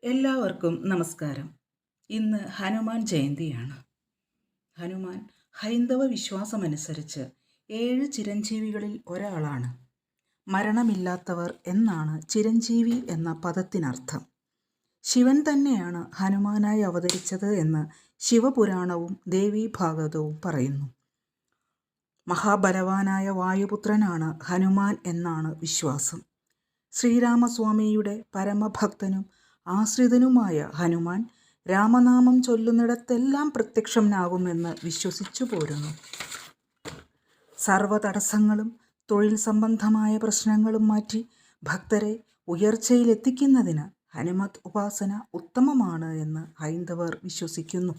എല്ലാവർക്കും നമസ്കാരം. ഇന്ന് ഹനുമാൻ ജയന്തിയാണ്. ഹനുമാൻ ഹൈന്ദവ വിശ്വാസമനുസരിച്ച് 7 ചിരഞ്ജീവികളിൽ ഒരാളാണ്. മരണമില്ലാത്തവർ എന്നാണ് ചിരഞ്ജീവി എന്ന പദത്തിനർത്ഥം. ശിവൻ തന്നെയാണ് ഹനുമാനായി അവതരിച്ചത് എന്ന് ശിവപുരാണവും ദേവീഭാഗവതവും പറയുന്നു. മഹാബലവാനായ വായുപുത്രനാണ് ഹനുമാൻ എന്നാണ് വിശ്വാസം. ശ്രീരാമസ്വാമിയുടെ പരമഭക്തനും ആശ്രിതനുമായ ഹനുമാൻ രാമനാമം ചൊല്ലുന്നിടത്തെല്ലാം പ്രത്യക്ഷനാകുമെന്ന് വിശ്വസിച്ചു പോരുന്നു. സർവ തടസ്സങ്ങളും തൊഴിൽ സംബന്ധമായ പ്രശ്നങ്ങളും മാറ്റി ഭക്തരെ ഉയർച്ചയിലെത്തിക്കുന്നതിന് ഹനുമത് ഉപാസന ഉത്തമമാണ് എന്ന് ഹൈന്ദവർ വിശ്വസിക്കുന്നു.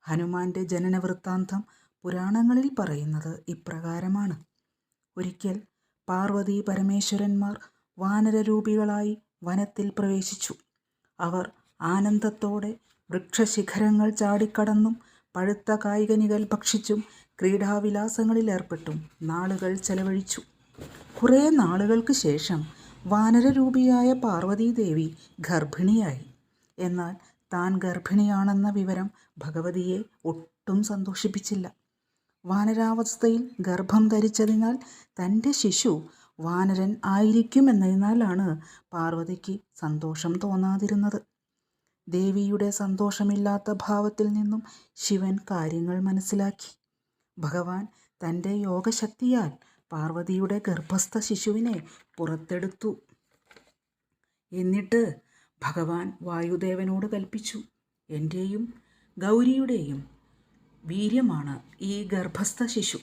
ഹനുമാന്റെ ജനനവൃത്താന്തം പുരാണങ്ങളിൽ പറയുന്നത് ഇപ്രകാരമാണ്. ഒരിക്കൽ പാർവതി പരമേശ്വരന്മാർ വാനരരൂപികളായി വനത്തിൽ പ്രവേശിച്ചു. അവർ ആനന്ദത്തോടെ വൃക്ഷശിഖരങ്ങൾ ചാടിക്കടന്നും പഴുത്ത കായ്കനികൾ ഭക്ഷിച്ചും ക്രീഡാവിലാസങ്ങളിലേർപ്പെട്ടും നാളുകൾ ചെലവഴിച്ചു. കുറേ നാളുകൾക്ക് ശേഷം വാനരരൂപിയായ പാർവതീദേവി ഗർഭിണിയായി. എന്നാൽ താൻ ഗർഭിണിയാണെന്ന വിവരം ഭഗവതിയെ ഒട്ടും സന്തോഷിപ്പിച്ചില്ല. വാനരാവസ്ഥയിൽ ഗർഭം ധരിച്ചതിനാൽ തൻ്റെ ശിശു വാനരൻ ആയിരിക്കുമെന്നതിനാലാണ് പാർവതിക്ക് സന്തോഷം തോന്നാതിരുന്നത്. ദേവിയുടെ സന്തോഷമില്ലാത്ത ഭാവത്തിൽ നിന്നും ശിവൻ കാര്യങ്ങൾ മനസ്സിലാക്കി. ഭഗവാൻ തൻ്റെ യോഗശക്തിയാൽ പാർവതിയുടെ ഗർഭസ്ഥ ശിശുവിനെ പുറത്തെടുത്തു. എന്നിട്ട് ഭഗവാൻ വായുദേവനോട് കൽപ്പിച്ചു, എൻ്റെയും ഗൗരിയുടെയും വീര്യമാണ് ഈ ഗർഭസ്ഥ ശിശു.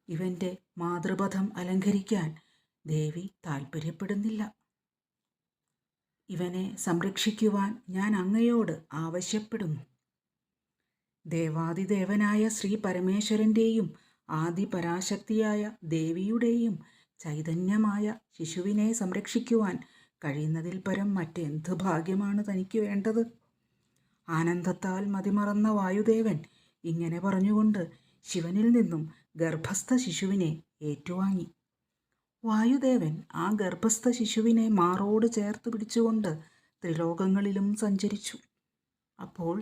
ഇവൻ്റെ മാതൃപദം അലങ്കരിക്കാൻ ദേവി താൽപ്പര്യപ്പെടുന്നില്ല. ഇവനെ സംരക്ഷിക്കുവാൻ ഞാൻ അങ്ങയോട് ആവശ്യപ്പെടുന്നു. ദേവാദിദേവനായ ശ്രീ പരമേശ്വരൻ്റെയും ആദിപരാശക്തിയായ ദേവിയുടെയും ചൈതന്യമായ ശിശുവിനെ സംരക്ഷിക്കുവാൻ കഴിയുന്നതിൽ പരം മറ്റെന്ത് ഭാഗ്യമാണ് തനിക്ക് വേണ്ടത്? ആനന്ദത്താൽ മതിമറന്ന വായുദേവൻ ഇങ്ങനെ പറഞ്ഞുകൊണ്ട് ശിവനിൽ നിന്നും ഗർഭസ്ഥ ശിശുവിനെ ഏറ്റുവാങ്ങി. വായുദേവൻ ആ ഗർഭസ്ഥ ശിശുവിനെ മാറോട് ചേർത്ത് പിടിച്ചുകൊണ്ട് ത്രിലോകങ്ങളിലും സഞ്ചരിച്ചു. അപ്പോൾ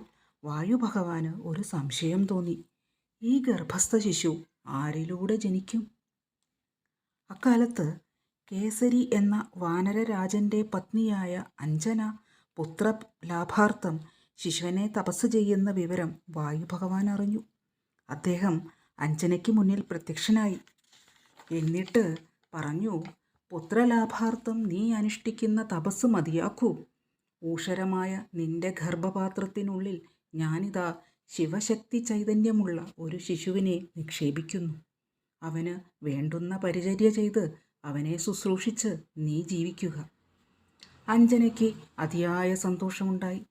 വായുഭഗവാന് ഒരു സംശയം തോന്നി. ഈ ഗർഭസ്ഥ ശിശു ആരിലൂടെ ജനിക്കും? അക്കാലത്ത് കേസരി എന്ന വാനരരാജൻ്റെ പത്നിയായ അഞ്ജന പുത്ര ലാഭാർത്ഥം ശിശുവിനെ തപസ് ചെയ്യുന്ന വിവരം വായുഭഗവാൻ അറിഞ്ഞു. അദ്ദേഹം അഞ്ജനയ്ക്ക് മുന്നിൽ പ്രത്യക്ഷനായി. എന്നിട്ട് പറഞ്ഞു, പുത്രലാഭാർത്ഥം നീ അനുഷ്ഠിക്കുന്ന തപസ് മതിയാക്കൂ. ഊഷരമായ നിന്റെ ഗർഭപാത്രത്തിനുള്ളിൽ ഞാനിതാ ശിവശക്തി ചൈതന്യമുള്ള ഒരു ശിശുവിനെ നിക്ഷേപിക്കുന്നു. അവന് വേണ്ടുന്ന പരിചര്യ ചെയ്ത് അവനെ ശുശ്രൂഷിച്ച് നീ ജീവിക്കുക. അഞ്ജനയ്ക്ക് അതിയായ സന്തോഷമുണ്ടായി.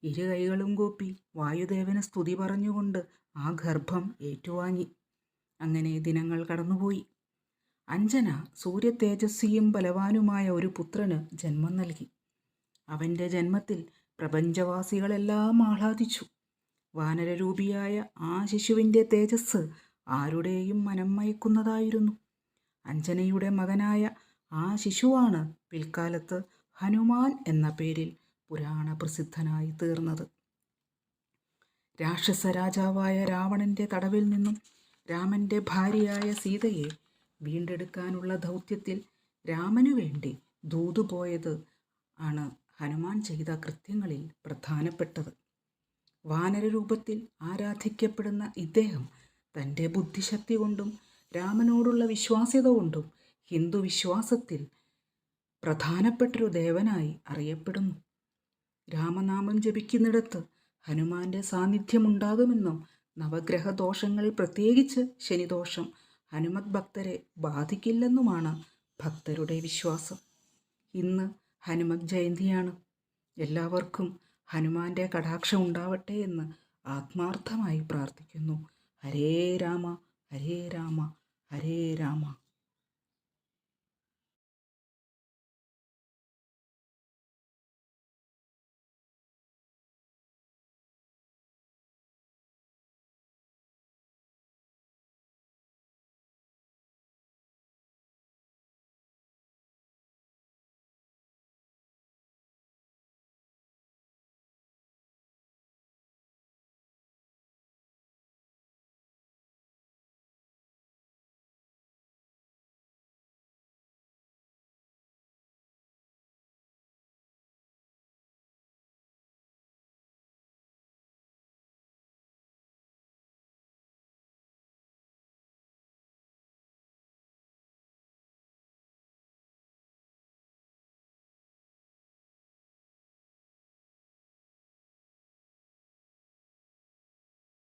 ഇരു കൈകളും കൂപ്പി വായുദേവന് സ്തുതി പറഞ്ഞുകൊണ്ട് ആ ഗർഭം ഏറ്റുവാങ്ങി. അങ്ങനെ ദിനങ്ങൾ കടന്നുപോയി. അഞ്ജന സൂര്യതേജസ്വിയും ബലവാനുമായ ഒരു പുത്രന് ജന്മം നൽകി. അവൻ്റെ ജന്മത്തിൽ പ്രപഞ്ചവാസികളെല്ലാം ആഹ്ലാദിച്ചു. വാനരരൂപിയായ ആ ശിശുവിൻ്റെ തേജസ് ആരുടെയും മനം മയക്കുന്നതായിരുന്നു. അഞ്ജനയുടെ മകനായ ആ ശിശുവാണ് പിൽക്കാലത്ത് ഹനുമാൻ എന്ന പേരിൽ പുരാണ പ്രസിദ്ധനായി തീർന്നത്. രാക്ഷസ രാജാവായ രാവണൻ്റെ തടവിൽ നിന്നും രാമൻ്റെ ഭാര്യയായ സീതയെ വീണ്ടെടുക്കാനുള്ള ദൗത്യത്തിൽ രാമനു വേണ്ടി ദൂതുപോയത് ആണ് ഹനുമാൻ ചെയ്ത കൃത്യങ്ങളിൽ പ്രധാനപ്പെട്ടത്. വാനരരൂപത്തിൽ ആരാധിക്കപ്പെടുന്ന ഇദ്ദേഹം തൻ്റെ ബുദ്ധിശക്തി കൊണ്ടും രാമനോടുള്ള വിശ്വാസ്യത കൊണ്ടും ഹിന്ദു വിശ്വാസത്തിൽ പ്രധാനപ്പെട്ടൊരു ദേവനായി അറിയപ്പെടുന്നു. രാമനാമം ജപിക്കുന്നിടത്ത് ഹനുമാന്റെ സാന്നിധ്യമുണ്ടാകുമെന്നും നവഗ്രഹ ദോഷങ്ങൾ, പ്രത്യേകിച്ച് ശനിദോഷം, ഹനുമത് ഭക്തരെ ബാധിക്കില്ലെന്നുമാണ് ഭക്തരുടെ വിശ്വാസം. ഇന്ന് ഹനുമത് ജയന്തിയാണ്. എല്ലാവർക്കും ഹനുമാന്റെ കടാക്ഷം ഉണ്ടാവട്ടെ എന്ന് ആത്മാർത്ഥമായി പ്രാർത്ഥിക്കുന്നു. ഹരേ രാമ ഹരേ രാമ ഹരേ രാമ.